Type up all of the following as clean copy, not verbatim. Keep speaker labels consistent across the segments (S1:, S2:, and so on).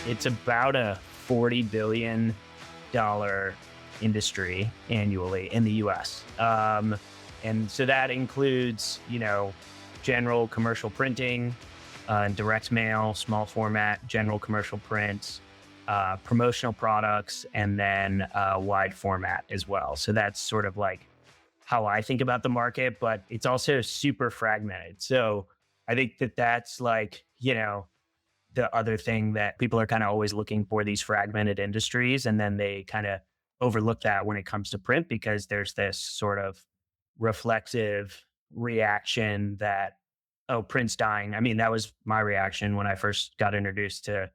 S1: It's about a $40 billion industry annually in the US. And so that includes, general commercial printing, direct mail, small format, general commercial prints, promotional products, and then wide format as well. So that's sort of like how I think about the market, but it's also super fragmented. So I think that that's like, the other thing that people are kind of always looking for, these fragmented industries. And then they kind of overlook that when it comes to print because there's this sort of reflexive reaction that, oh, print's dying. I mean, that was my reaction when I first got introduced to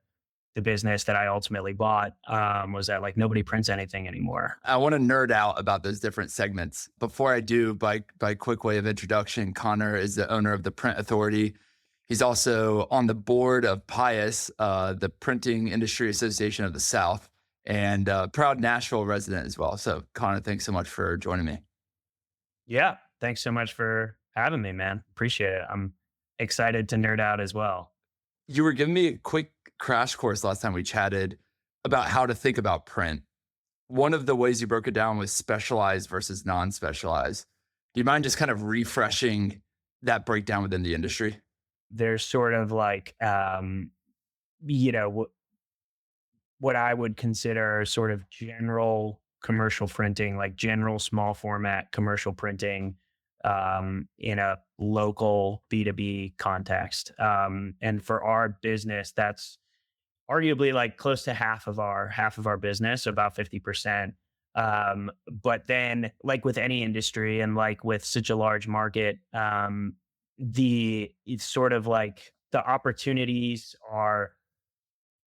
S1: the business that I ultimately bought, was that like nobody prints anything anymore.
S2: I want to nerd out about those different segments. Before I do, by quick way of introduction, Connor is the owner of the Print Authority. He's also on the board of Pius, the Printing Industry Association of the South, and proud Nashville resident as well. So, Connor, thanks so much for joining me.
S1: Yeah. Thanks so much for having me, man. Appreciate it. I'm excited to nerd out as well.
S2: You were giving me a quick crash course last time we chatted about how to think about print. One of the ways you broke it down was specialized versus non-specialized. Do you mind just kind of refreshing that breakdown within the industry?
S1: There's sort of like, you know, what I would consider sort of general commercial printing, like general small format commercial printing, in a local B2B context. And for our business, that's arguably like close to half of our business, about 50%. But then like with any industry and like with such a large market, it's sort of like the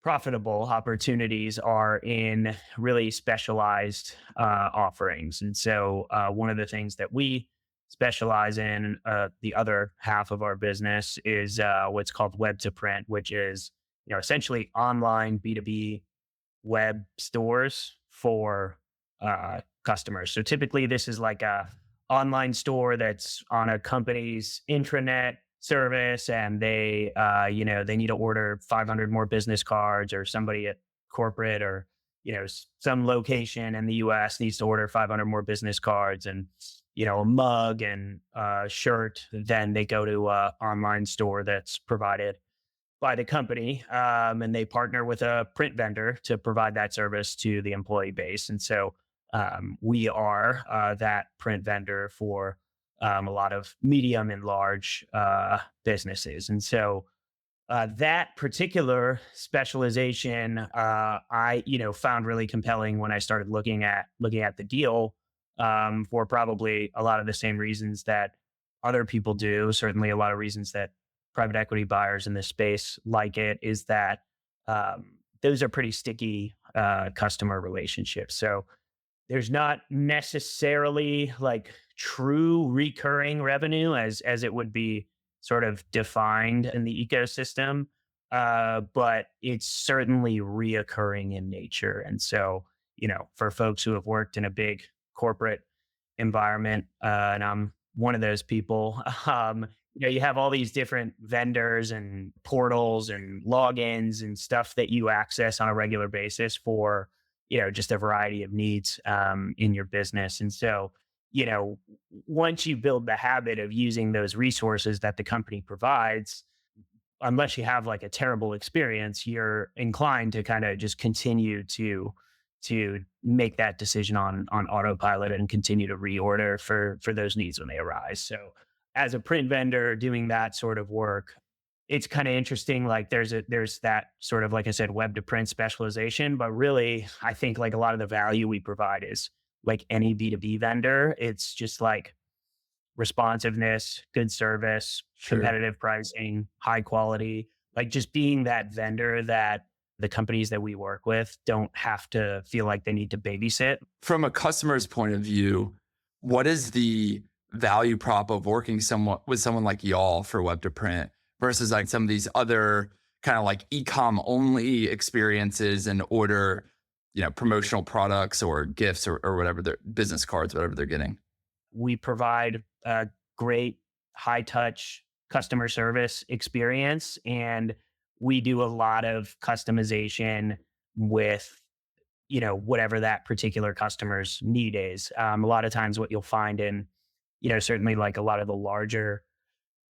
S1: profitable opportunities are in really specialized offerings. And so one of the things that we specialize in, the other half of our business, is what's called web to print, which is essentially online B2B web stores for customers. So typically this is like a online store that's on a company's intranet service, and they need to order 500 more business cards, or somebody at corporate, or some location in the US needs to order 500 more business cards and a mug and a shirt. Then they go to a online store that's provided by the company, and they partner with a print vendor to provide that service to the employee base. And so we are that print vendor for a lot of medium and large businesses. And so that particular specialization, I found really compelling when I started looking at the deal, for probably a lot of the same reasons that other people do. Certainly, a lot of reasons that private equity buyers in this space like it, is that those are pretty sticky customer relationships. So there's not necessarily like true recurring revenue as it would be sort of defined in the ecosystem, but it's certainly reoccurring in nature. And so, for folks who have worked in a big corporate environment, and I'm one of those people, you have all these different vendors and portals and logins and stuff that you access on a regular basis for, just a variety of needs in your business. And so, once you build the habit of using those resources that the company provides, unless you have like a terrible experience, you're inclined to kind of just continue to make that decision on autopilot and continue to reorder for those needs when they arise. So as a print vendor doing that sort of work, it's kind of interesting. Like there's that sort of, like I said, web to print specialization, but really I think like a lot of the value we provide is like any B2B vendor. It's just like responsiveness, good service,
S2: Sure.
S1: competitive pricing, high quality, like just being that vendor that the companies that we work with don't have to feel like they need to babysit.
S2: From a customer's point of view, what is the value prop of working with someone like y'all for web to print versus like some of these other kind of like e-com only experiences and order, promotional products or gifts or whatever their business cards, whatever they're getting?
S1: We provide a great high touch customer service experience, and we do a lot of customization with, whatever that particular customer's need is. A lot of times what you'll find in, certainly like a lot of the larger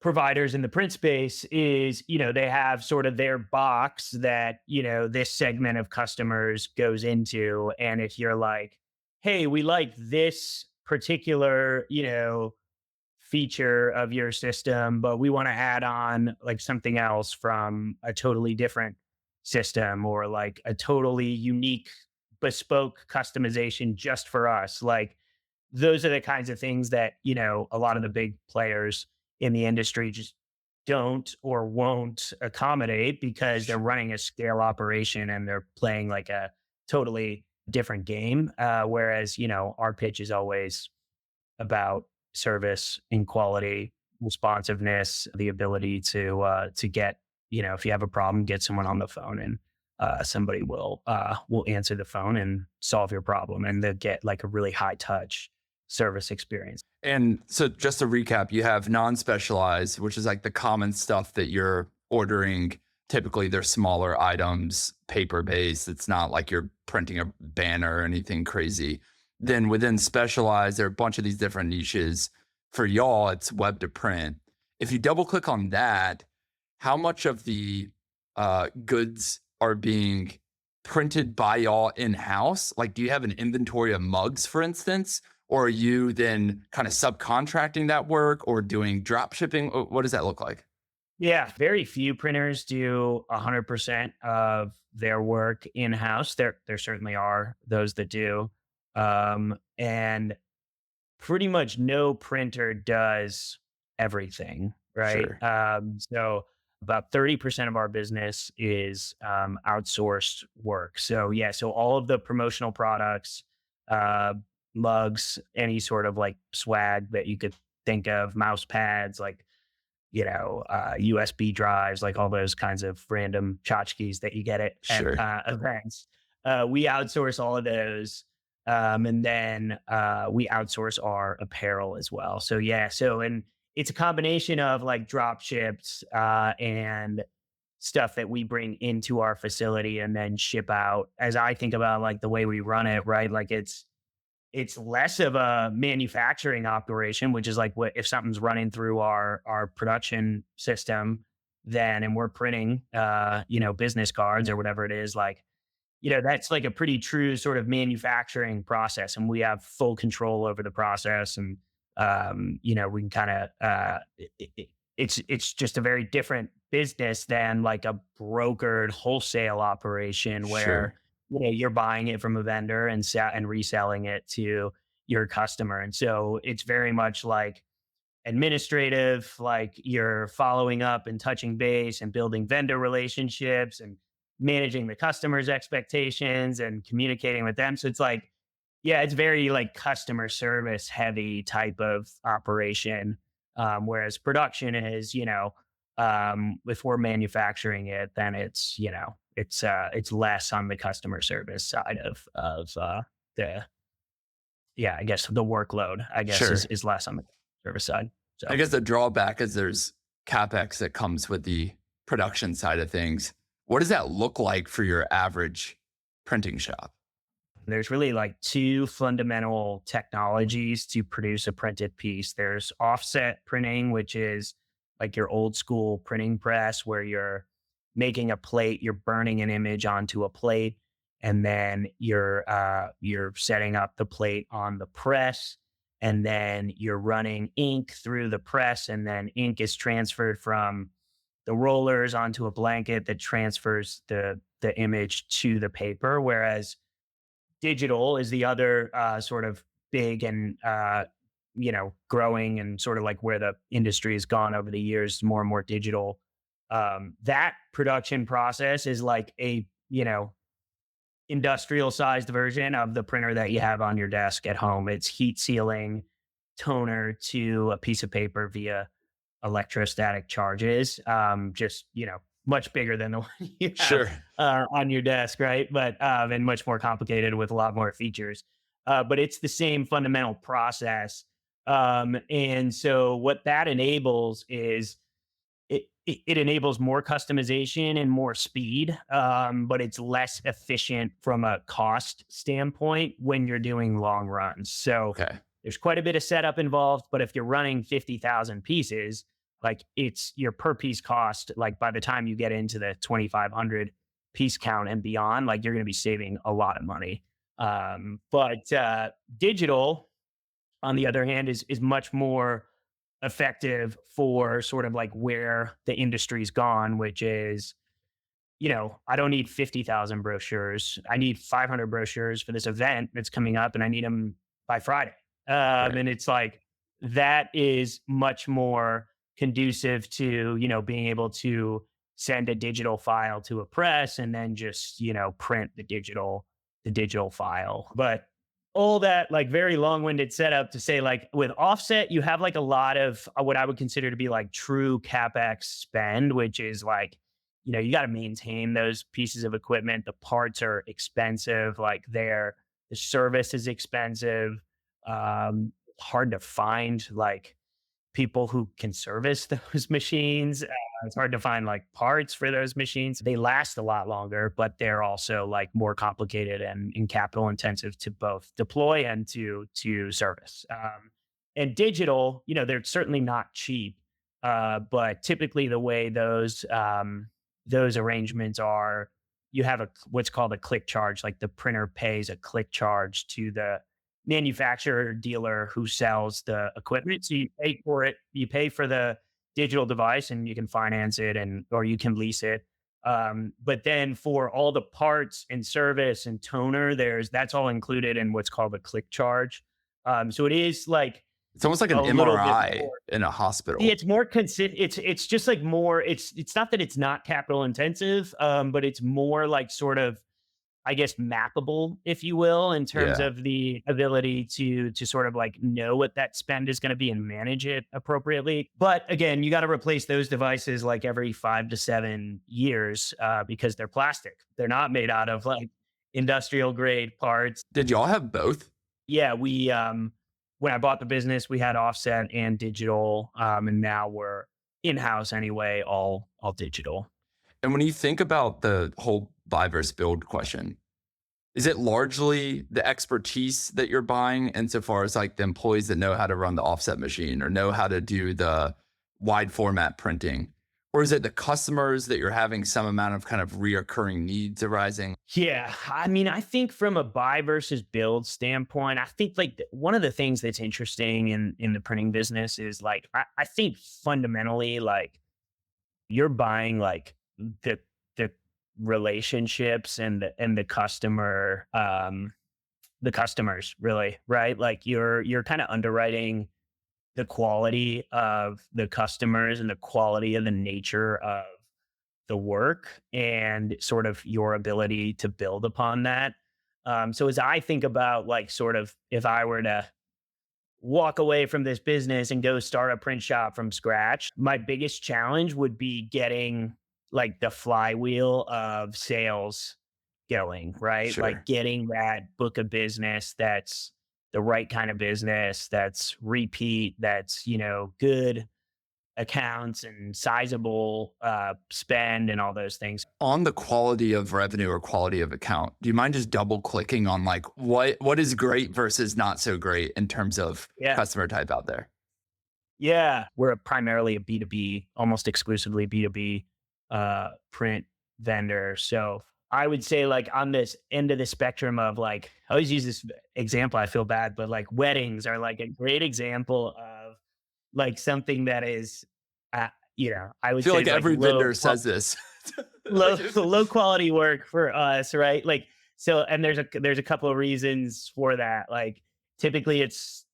S1: providers in the print space is, they have sort of their box that, this segment of customers goes into. And if you're like, hey, we like this particular, feature of your system, but we want to add on like something else from a totally different system or like a totally unique bespoke customization just for us. Like those are the kinds of things that, a lot of the big players in the industry just don't or won't accommodate because they're running a scale operation and they're playing like a totally different game. Whereas, our pitch is always about service and quality, responsiveness, the ability to get, if you have a problem, get someone on the phone and somebody will answer the phone and solve your problem, and they'll get like a really high touch service experience.
S2: And so just to recap, you have non-specialized, which is like the common stuff that you're ordering. Typically, they're smaller items, paper-based. It's not like you're printing a banner or anything crazy. Then within specialized, there are a bunch of these different niches. For y'all, it's web to print. If you double click on that, how much of the goods are being printed by y'all in-house? Like, do you have an inventory of mugs, for instance? Or are you then kind of subcontracting that work or doing drop shipping? What does that look like?
S1: Yeah, very few printers do 100% of their work in house. There certainly are those that do, and pretty much no printer does everything, right?
S2: Sure,
S1: So about 30% of our business is outsourced work. So yeah, so all of the promotional products, uh, mugs, any sort of like swag that you could think of, mouse pads, like USB drives, like all those kinds of random tchotchkes that you get at
S2: sure,
S1: events. We outsource all of those. And then we outsource our apparel as well. So, yeah. So, and it's a combination of like drop ships and stuff that we bring into our facility and then ship out. As I think about like the way we run it, right? Like it's less of a manufacturing operation, which is like what if something's running through our production system, then and we're printing business cards or whatever it is, like, that's like a pretty true sort of manufacturing process. And we have full control over the process. And we can kind of it's just a very different business than like a brokered wholesale operation where
S2: sure,
S1: you're buying it from a vendor and and reselling it to your customer. And so it's very much like administrative, like you're following up and touching base and building vendor relationships and managing the customer's expectations and communicating with them. So it's like, yeah, it's very like customer service heavy type of operation. Whereas production is, if we're manufacturing it, then it's, it's less on the customer service side of the yeah, I guess the workload, I guess, is
S2: sure.
S1: is less on the service side.
S2: I
S1: So
S2: guess the drawback is there's CapEx that comes with the production side of things. What does that look like for your average printing shop?
S1: there's really like two fundamental technologies to produce a printed piece. There's offset printing, which is like your old school printing press where you're making a plate, you're burning an image onto a plate, and then you're setting up the plate on the press, and then you're running ink through the press, and then ink is transferred from the rollers onto a blanket that transfers the image to the paper. Whereas digital is the other sort of big and growing and sort of like where the industry has gone over the years, more and more digital. That production process is like a industrial sized version of the printer that you have on your desk at home. It's heat sealing toner to a piece of paper via electrostatic charges. Just much bigger than the one you have
S2: Sure.
S1: on your desk, right? But and much more complicated with a lot more features. But it's the same fundamental process. And so what that enables is it enables more customization and more speed, but it's less efficient from a cost standpoint when you're doing long runs. So
S2: Okay.
S1: there's quite a bit of setup involved, but if you're running 50,000 pieces, like it's your per piece cost, like by the time you get into the 2,500 piece count and beyond, like you're going to be saving a lot of money. But digital, on the other hand, is much more effective for sort of like where the industry's gone, which is, I don't need 50,000 brochures. I need 500 brochures for this event that's coming up, and I need them by Friday.
S2: Right.
S1: And it's like that is much more conducive to, being able to send a digital file to a press and then just, print the digital file. But all that like very long-winded setup to say like with offset, you have like a lot of what I would consider to be like true CapEx spend, which is like, you got to maintain those pieces of equipment. The parts are expensive, the service is expensive. Hard to find like people who can service those machines. It's hard to find like parts for those machines. They last a lot longer, but they're also like more complicated and capital intensive to both deploy and to service. And digital, they're certainly not cheap, but typically the way those arrangements are, you have what's called a click charge. Like the printer pays a click charge to the manufacturer or dealer who sells the equipment. So you pay for it, you pay for the digital device and you can finance it or you can lease it. But then for all the parts and service and toner, that's all included in what's called a click charge. So it is like
S2: It's almost like
S1: a
S2: an
S1: little bit
S2: MRI
S1: more.
S2: in a
S1: Yeah,
S2: hospital.
S1: it's more it's just like more. It's not that it's not capital intensive, but it's more like sort of, I guess, mappable, if you will, in terms
S2: Yeah.
S1: of the ability to sort of like know what that spend is going to be and manage it appropriately. But again, you got to replace those devices like every 5 to 7 years because they're plastic. They're not made out of like industrial grade parts.
S2: Did y'all have both?
S1: Yeah, we when I bought the business, we had offset and digital, and now we're in house anyway, all digital.
S2: And when you think about the whole buy versus build question, is it largely the expertise that you're buying insofar as like the employees that know how to run the offset machine or know how to do the wide format printing? Or is it the customers that you're having some amount of kind of reoccurring needs arising?
S1: Yeah, I mean, I think from a buy versus build standpoint, I think like one of the things that's interesting in the printing business is like I think fundamentally like you're buying like the relationships and the customers really, right? Like you're kind of underwriting the quality of the customers and the quality of the nature of the work and sort of your ability to build upon that. So as I think about like sort of if I were to walk away from this business and go start a print shop from scratch, my biggest challenge would be getting like the flywheel of sales going, right? Like
S2: Sure.
S1: getting that book of business that's the right kind of business, that's repeat, that's, good accounts and sizable spend and all those things.
S2: On the quality of revenue or quality of account, do you mind just double clicking on like what is great versus not so great in terms of
S1: Yeah.
S2: customer type out there?
S1: Yeah. We're primarily a B2B, almost exclusively B2B print vendor. So I would say like on this end of the spectrum of like, I always use this example. I feel bad, but like weddings are like a great example of like something that is, I
S2: I
S1: would
S2: feel
S1: say
S2: like
S1: is like
S2: every vendor says this.
S1: low
S2: Like,
S1: low quality work for us, right? Like so, and there's a couple of reasons for that. Like typically,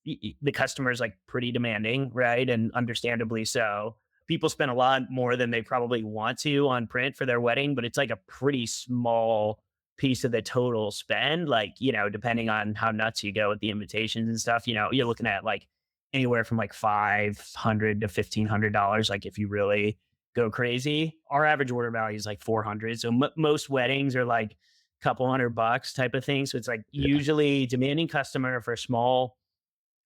S1: the customer's like pretty demanding, right, and understandably so. People spend a lot more than they probably want to on print for their wedding, but it's like a pretty small piece of the total spend. Like depending on how nuts you go with the invitations and stuff, you're looking at like anywhere from like $500 to $1,500. Like if you really go crazy. Our average order value is like 400. So most weddings are like a couple $100 type of thing. So it's like
S2: yeah.
S1: usually demanding customer for a small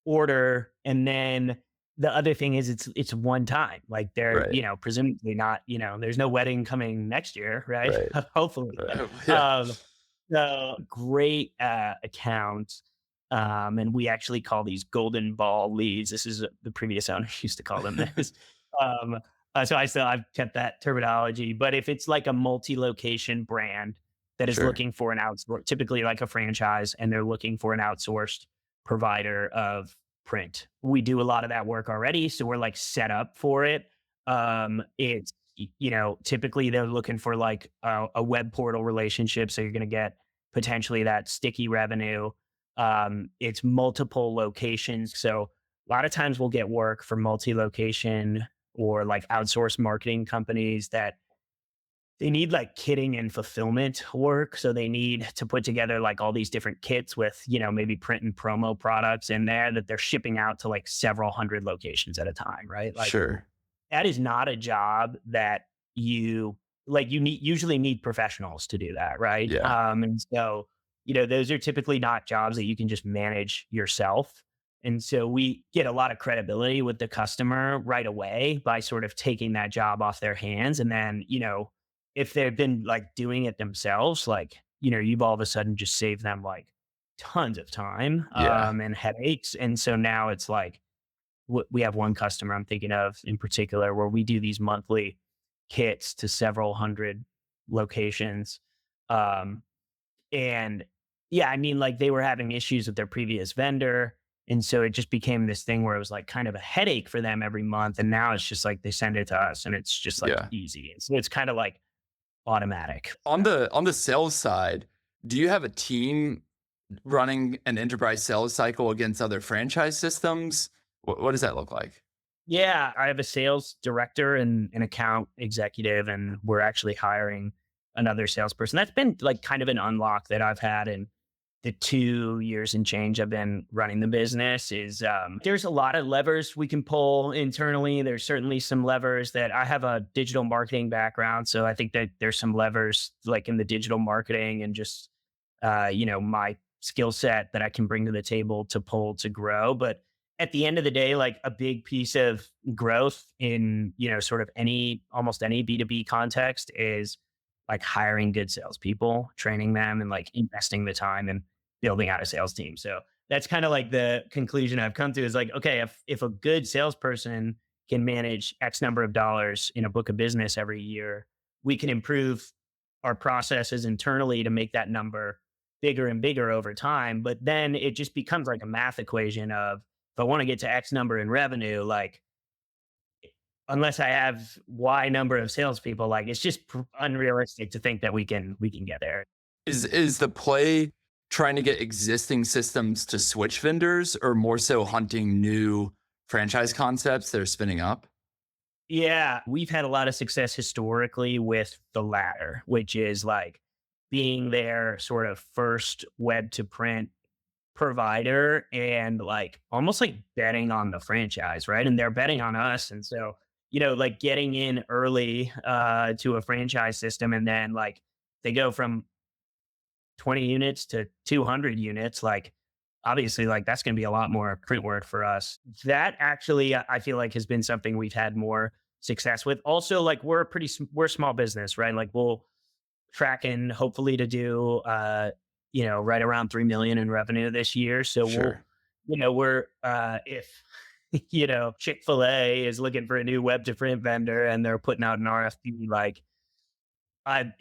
S1: order. And then the other thing is it's one time. Like they're,
S2: Right.
S1: presumably not, there's no wedding coming next year, right?
S2: Right.
S1: Hopefully.
S2: Yeah.
S1: Um, so great accounts. And we actually call these golden ball leads. This is the previous owner used to call them this. Um, so I've kept that terminology. But if it's like a multi-location brand that is
S2: Sure.
S1: looking for an outsource, typically like a franchise, and they're looking for an outsourced provider of print. We do a lot of that work already, so we're like set up for it. It's typically they're looking for like a web portal relationship, so you're going to get potentially that sticky revenue. It's multiple locations, so a lot of times we'll get work for multi-location or like outsourced marketing companies that they need like kitting and fulfillment work. So they need to put together like all these different kits with, maybe print and promo products in there that they're shipping out to like several hundred locations at a time, right? Like
S2: Sure.
S1: that is not a job that you you usually need professionals to do that, right?
S2: Yeah.
S1: And so, those are typically not jobs that you can just manage yourself. And so we get a lot of credibility with the customer right away by sort of taking that job off their hands. And then, if they've been like doing it themselves, like, you've all of a sudden just saved them like tons of time
S2: Yeah.
S1: and headaches. And so now it's like, we have one customer I'm thinking of in particular where we do these monthly kits to several hundred locations. Um, and yeah, I mean, like they were having issues with their previous vendor. And so it just became this thing where it was like kind of a headache for them every month. And now it's just like they send it to us and it's just like
S2: Yeah.
S1: easy. And so it's kind of like automatic.
S2: On the sales side, do you have a team running an enterprise sales cycle against other franchise systems? What does that look like?
S1: Yeah, I have a sales director and an account executive, and we're actually hiring another salesperson. That's been like kind of an unlock that I've had in the 2 years and change I've been running the business. Is there's a lot of levers we can pull internally. There's certainly some levers that I have a digital marketing background, so I think that there's some levers like in the digital marketing and just my skill set that I can bring to the table to pull to grow. But at the end of the day, like a big piece of growth in, sort of almost any B2B context is like hiring good salespeople, training them and like investing the time and building out a sales team. So that's kind of like the conclusion I've come to is like, okay, if a good salesperson can manage X number of dollars in a book of business every year, we can improve our processes internally to make that number bigger and bigger over time. But then it just becomes like a math equation of if I want to get to X number in revenue, like unless I have Y number of salespeople, like it's just unrealistic to think that we can get there.
S2: Is the play trying to get existing systems to switch vendors or more so hunting new franchise concepts that are spinning up?
S1: Yeah, we've had a lot of success historically with the latter, which is like being their sort of first web to print provider and like almost like betting on the franchise, right? And they're betting on us. And so, like getting in early to a franchise system and then like they go from 20 units to 200 units, like obviously like that's going to be a lot more print work for us. That actually I feel like has been something we've had more success with. Also, like we're a small business, right? Like we'll tracking hopefully to do right around 3 million in revenue this year. So
S2: Sure.
S1: we're if Chick-fil-A is looking for a new web to print vendor and they're putting out an RFP, like I'd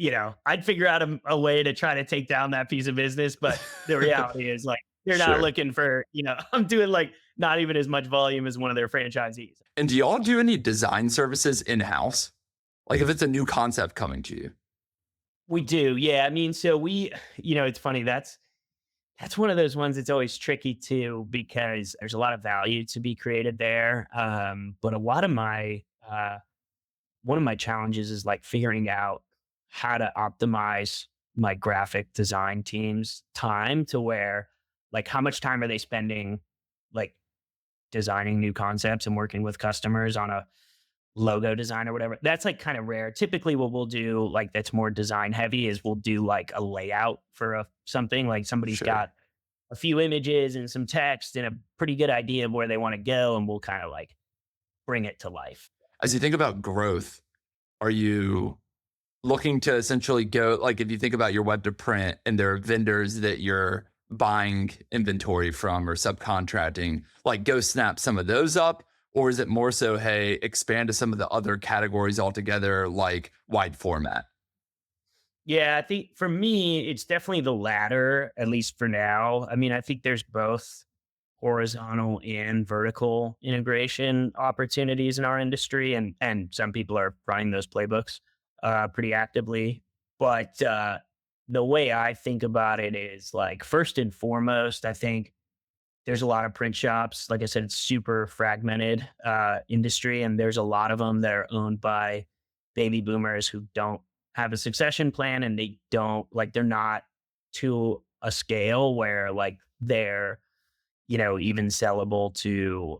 S1: figure out a way to try to take down that piece of business. But the reality is like they're not
S2: Sure.
S1: looking for, I'm doing like not even as much volume as one of their franchisees.
S2: And do y'all do any design services in-house? Like if it's a new concept coming to you?
S1: We do. Yeah. I mean, so it's funny. That's one of those ones that's always tricky too, because there's a lot of value to be created there. But a lot of one of my challenges is like figuring out how to optimize my graphic design team's time to where like how much time are they spending like designing new concepts and working with customers on a logo design or whatever. That's like kind of rare. Typically what we'll do like that's more design heavy is we'll do like a layout for something like somebody's
S2: Sure.
S1: got a few images and some text and a pretty good idea of where they want to go and we'll kind of like bring it to life.
S2: As you think about growth, are you looking to essentially go like if you think about your web to print and there are vendors that you're buying inventory from or subcontracting, like go snap some of those up? Or is it more so, hey, expand to some of the other categories altogether, like wide format?
S1: Yeah, I think for me, it's definitely the latter, at least for now. I mean, I think there's both horizontal and vertical integration opportunities in our industry, and some people are running those playbooks pretty actively. But the way I think about it is like first and foremost, I think there's a lot of print shops. Like I said, it's super fragmented industry, and there's a lot of them that are owned by baby boomers who don't have a succession plan, and they don't like they're not to a scale where like they're even sellable to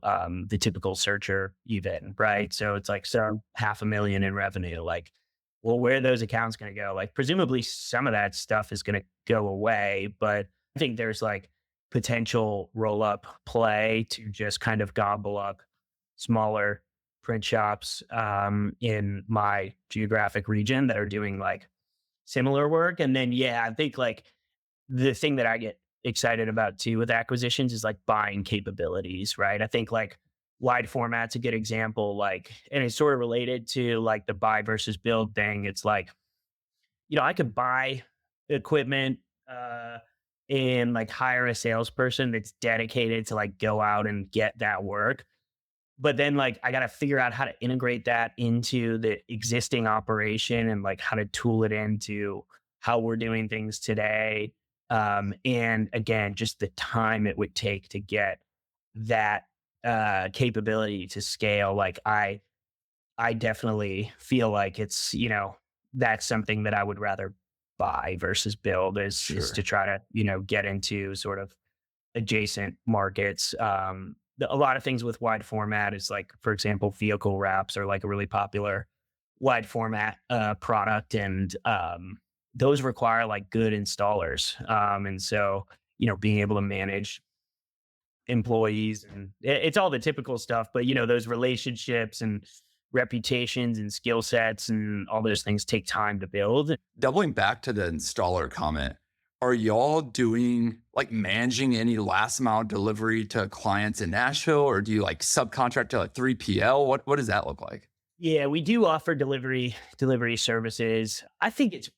S1: the typical searcher, even right. So it's like so 500,000 in revenue. Like, well, where are those accounts going to go? Like, presumably some of that stuff is going to go away, but I think there's like potential roll up play to just kind of gobble up smaller print shops in my geographic region that are doing like similar work. And then, yeah, I think like the thing that I get excited about too with acquisitions is like buying capabilities, right? I think like wide format's a good example, like, and it's sort of related to like the buy versus build thing. It's like, I could buy equipment uh and like hire a salesperson that's dedicated to like go out and get that work. But then like I got to figure out how to integrate that into the existing operation and like how to tool it into how we're doing things today. And again, just the time it would take to get that capability to scale. Like I definitely feel like it's, that's something that I would rather buy versus build is to
S2: Sure.
S1: try to, get into sort of adjacent markets. A lot of things with wide format is like, for example, vehicle wraps are like a really popular wide format product, and those require like good installers. And so, being able to manage employees and it's all the typical stuff, but those relationships and reputations and skill sets and all those things take time to build.
S2: Doubling back to the installer comment, are y'all doing like managing any last mile delivery to clients in Nashville, or do you like subcontract to like 3PL? What does that look like?
S1: Yeah, we do offer delivery services. I think it's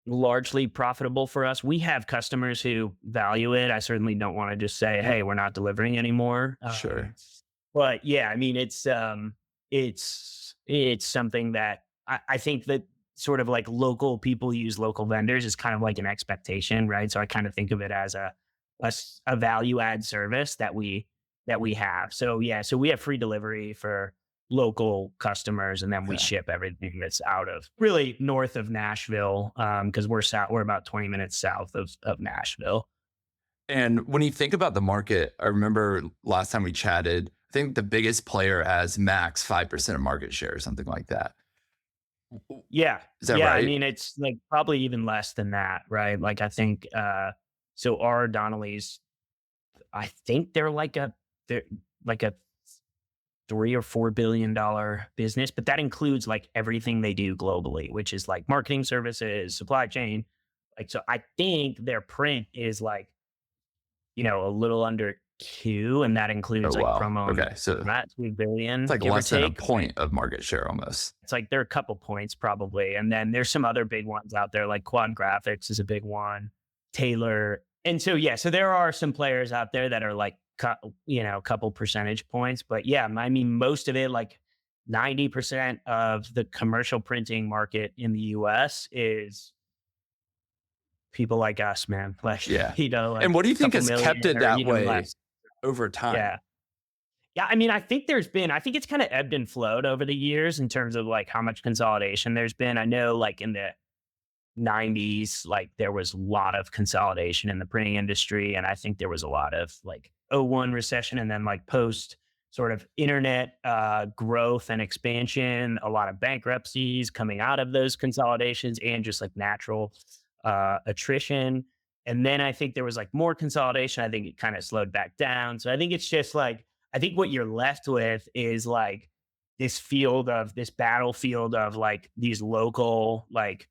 S1: largely profitable for us. We have customers who value it. I certainly don't want to just say, "Hey, we're not delivering anymore."
S2: Sure.
S1: But yeah, I mean, it's something that I think that sort of like local people use local vendors is kind of like an expectation, right? So I kind of think of it as a value add service that we have. So yeah, so we have free delivery for local customers, and then we
S2: Okay.
S1: ship everything that's out of really north of Nashville, because we're about 20 minutes south of Nashville.
S2: And when you think about the market, I remember last time we chatted, I think the biggest player has max 5% of market share or something like that.
S1: Yeah.
S2: Is that
S1: Yeah, I
S2: right?
S1: mean, it's, like, probably even less than that, right? Like, I think, so our Donnellys, I think they're like a 3 or $4 billion business, but that includes, like, everything they do globally, which is, like, marketing services, supply chain. Like, so I think their print is, like, a little under 2, and that
S2: Oh,
S1: includes, like,
S2: wow.
S1: promo and
S2: Okay. So
S1: that,
S2: it's
S1: 3 billion,
S2: like
S1: give or
S2: less than a
S1: take.
S2: point of market share almost.
S1: It's like there are a couple points probably, and then there's some other big ones out there, like Quad Graphics is a big one, Taylor, and so yeah, so there are some players out there that are like, a couple percentage points, but yeah, I mean, most of it, like 90% of the commercial printing market in the U.S. is people like us, man. Like,
S2: Yeah.
S1: like
S2: And what do you
S1: a
S2: think
S1: couple
S2: has kept
S1: million
S2: it
S1: or
S2: that
S1: even
S2: way
S1: less.
S2: over time?
S1: Yeah. Yeah, I mean, I think it's kind of ebbed and flowed over the years in terms of like how much consolidation there's been. I know like in the 90s, like there was a lot of consolidation in the printing industry. And I think there was a lot of like '01 recession and then like post sort of internet growth and expansion, a lot of bankruptcies coming out of those consolidations and just like natural attrition. And then I think there was like more consolidation. I think it kind of slowed back down. So I think it's just like, I think what you're left with is like this battlefield of like these local like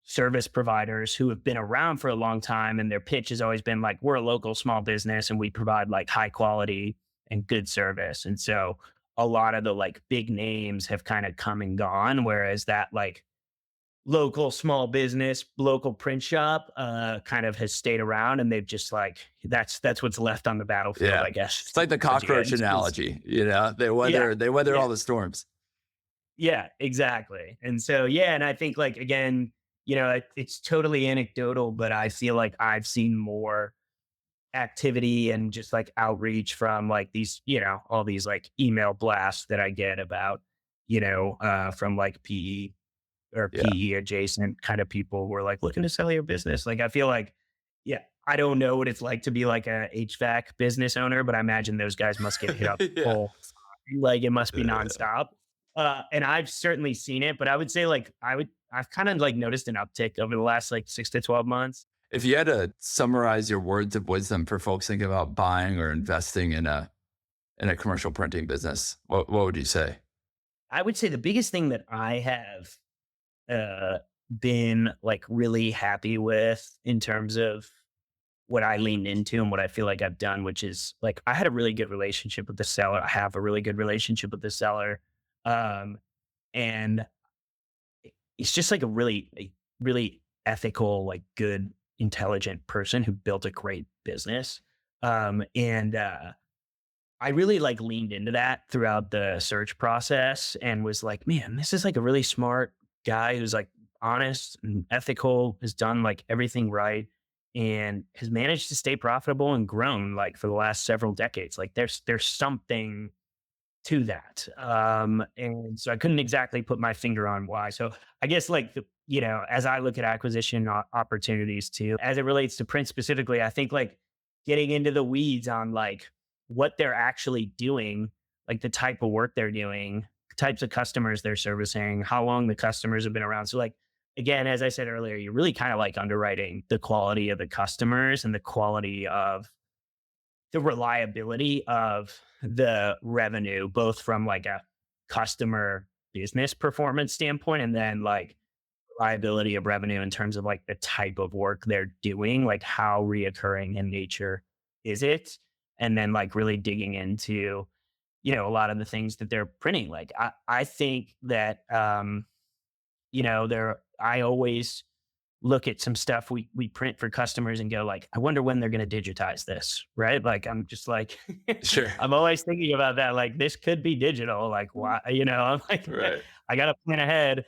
S1: service providers who have been around for a long time, and their pitch has always been like, we're a local small business and we provide like high quality and good service. And so a lot of the like big names have kind of come and gone, whereas that like local small business, local print shop kind of has stayed around, and they've just like that's what's left on the battlefield,
S2: Yeah.
S1: I guess.
S2: It's like the
S1: But yeah,
S2: cockroach analogy, you know,
S1: yeah,
S2: they weather
S1: yeah,
S2: all the storms.
S1: yeah, exactly. And so, yeah, and I think like again, it's totally anecdotal, but I feel like I've seen more activity and just like outreach from like these, all these like email blasts that I get about, from like PE or
S2: Yeah.
S1: PE adjacent kind of people who are like looking to sell your business. Like I feel like, yeah, I don't know what it's like to be like a HVAC business owner, but I imagine those guys must get hit up
S2: Yeah.
S1: full. Like it must be
S2: Uh,
S1: nonstop. And I've certainly seen it, but I would say like I've kind of like noticed an uptick over the last like 6 to 12 months.
S2: if you had to summarize your words of wisdom for folks thinking about buying or investing in a commercial printing business, what would you say?
S1: I would say the biggest thing that I have uh been like really happy with in terms of what I leaned into and what I feel like I've done, which is like I had a really good relationship with the seller. I have a really good relationship with the seller. Um, and he's just like a really ethical, like good, intelligent person who built a great business. And I really like leaned into that throughout the search process and was like, man, this is like a really smart guy who's like honest and ethical, has done like everything right and has managed to stay profitable and grown like for the last several decades. Like there's something to that. And so I couldn't exactly put my finger on why. So I guess like as I look at acquisition opportunities too, as it relates to print specifically, I think like getting into the weeds on like what they're actually doing, like the type of work they're doing, types of customers they're servicing, how long the customers have been around. So like again, as I said earlier, you're really kind of like underwriting the quality of the customers and the quality of the reliability of the revenue, both from like a customer business performance standpoint and then like reliability of revenue in terms of like the type of work they're doing, like how reoccurring in nature is it? And then like really digging into, a lot of the things that they're printing. Like I think that I always look at some stuff we print for customers and go like, I wonder when they're going to digitize this, right? Like I'm just like,
S2: Sure.
S1: I'm always thinking about that. Like this could be digital. Like why? I'm like,
S2: Right.
S1: I got to plan ahead.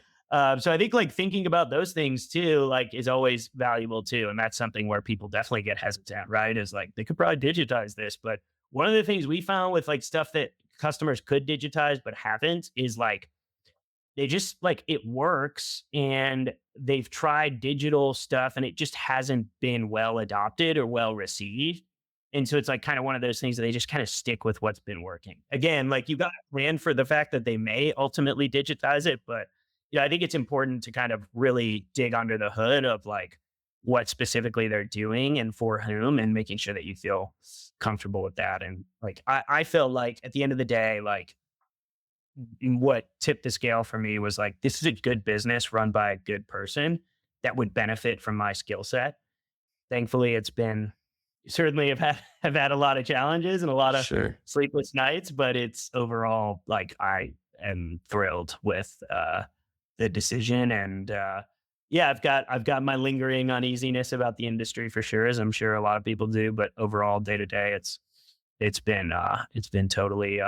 S1: So I think like thinking about those things too, like is always valuable too, and that's something where people definitely get hesitant, right? Is like they could probably digitize this, but one of the things we found with like stuff that customers could digitize but haven't is like they just like it works and they've tried digital stuff and it just hasn't been well adopted or well received. And so it's like kind of one of those things that they just kind of stick with what's been working. Again, like you got to plan for the fact that they may ultimately digitize it, but I think it's important to kind of really dig under the hood of like what specifically they're doing and for whom and making sure that you feel comfortable with that. And like I feel like at the end of the day, like what tipped the scale for me was like, this is a good business run by a good person that would benefit from my skill set. Thankfully, it's been certainly have had a lot of challenges and a lot of
S2: Sure.
S1: sleepless nights, but it's overall like I am thrilled with the decision. And yeah, I've got my lingering uneasiness about the industry for sure, as I'm sure a lot of people do. But overall, day to day, it's been totally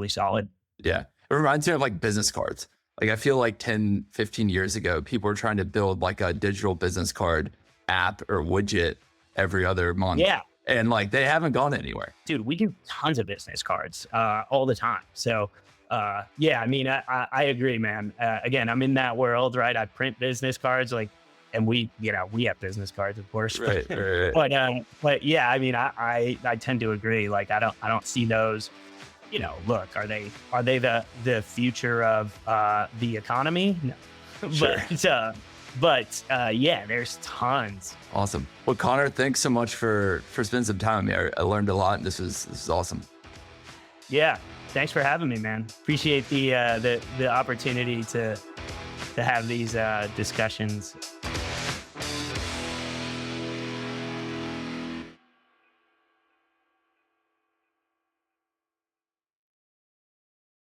S1: solid.
S2: Yeah. It reminds me of like business cards. Like I feel like 10, 15 years ago, people were trying to build like a digital business card app or widget every other month.
S1: Yeah,
S2: And like they haven't gone anywhere.
S1: dude, we do tons of business cards all the time. So, yeah, I mean, I agree, man. Again, I'm in that world, right? I print business cards, like, and we have business cards, of course, but
S2: Right. Right. Right.
S1: but yeah, I mean, I tend to agree. Like, I don't see those. Look, are they the future of the economy? No,
S2: Sure.
S1: but yeah, there's tons.
S2: Awesome. Well, Connor, thanks so much for spending some time with me. I learned a lot and this is awesome.
S1: Yeah. Thanks for having me, man. Appreciate the opportunity to have these discussions.